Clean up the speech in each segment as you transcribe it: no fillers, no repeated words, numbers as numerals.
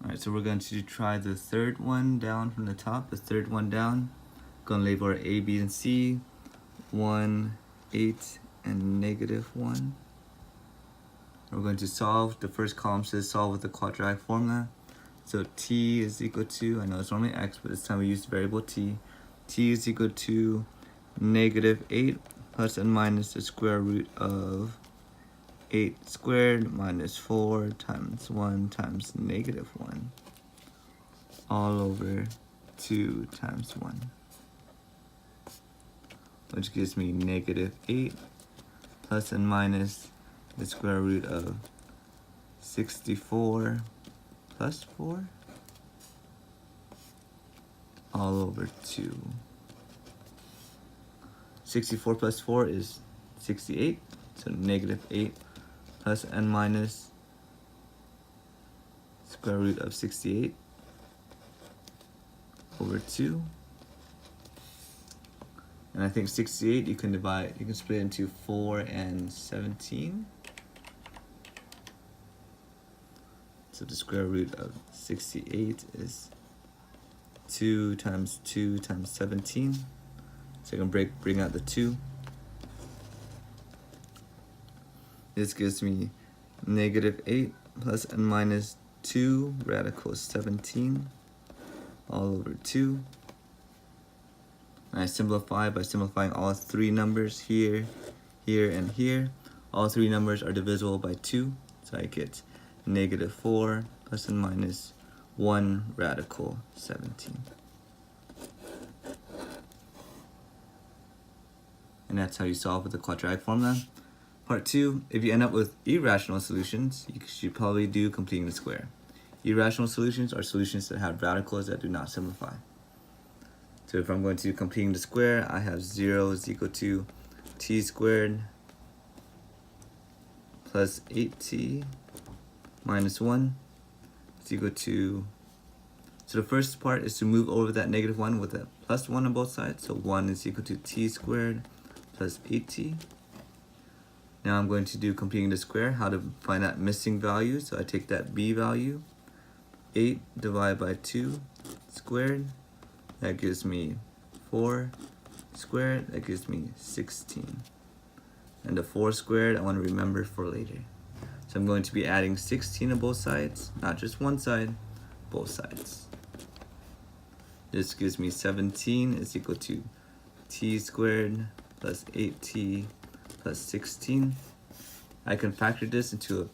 Alright, so we're going to try the third one down from the top, the third one down. Going to label our A, B, and C, 1, 8, and -1. We're going to solve. The first column says solve with the quadratic formula. So t is equal to, I know it's normally x, but this time we use the variable t. T is equal to -8 plus and minus the square root of 8 squared minus 4 times 1 times -1 all over 2 times 1, which gives me -8 plus and minus the square root of 64 plus 4 all over 2. 64 plus 4 is 68, so -8 plus and minus square root of 68 over 2. And I think 68 you can split into 4 and 17. So the square root of 68 is 2 times 2 times 17. So I can bring out the 2. This gives me -8 plus and minus 2 radical 17 all over 2. And I simplify by simplifying all 3 numbers here, here, and here. All 3 numbers are divisible by 2, so I get -4 plus and minus 1 radical 17. And that's how you solve with the quadratic formula. Part 2, if you end up with irrational solutions, you should probably do completing the square. Irrational solutions are solutions that have radicals that do not simplify. So if I'm going to do completing the square, I have 0 is equal to t squared plus 8t minus 1 is equal to, so the first part is to move over that -1 with a plus 1 on both sides. So 1 is equal to t squared plus 8t. Now I'm going to do completing the square, how to find that missing value. So I take that b value, 8 divided by 2 squared, that gives me 4 squared, that gives me 16. And the 4 squared I want to remember for later. So I'm going to be adding 16 on both sides, not just one side, both sides. This gives me 17 is equal to t squared plus 8t plus 16. I can factor this into a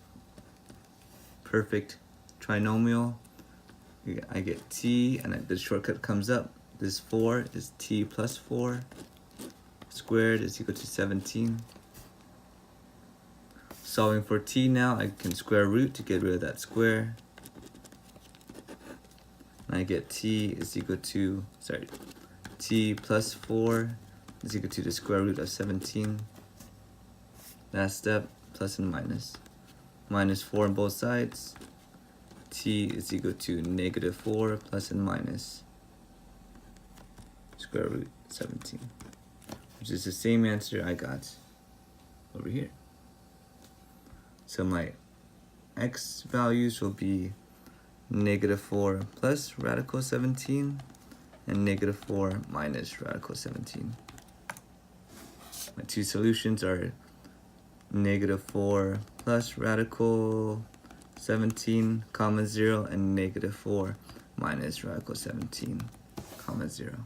perfect trinomial. I get t, and the shortcut comes up. This 4 is t plus 4 squared is equal to 17. Solving for t now, I can square root to get rid of that square. And I get t is equal to, t plus 4 is equal to the square root of 17. Last step, plus and minus. -4 on both sides. T is equal to -4 plus and minus square root 17, which is the same answer I got over here. So my x values will be -4 plus radical 17 and -4 minus radical 17. My two solutions are -4 plus radical 17, comma 0, and -4 minus radical 17, comma 0.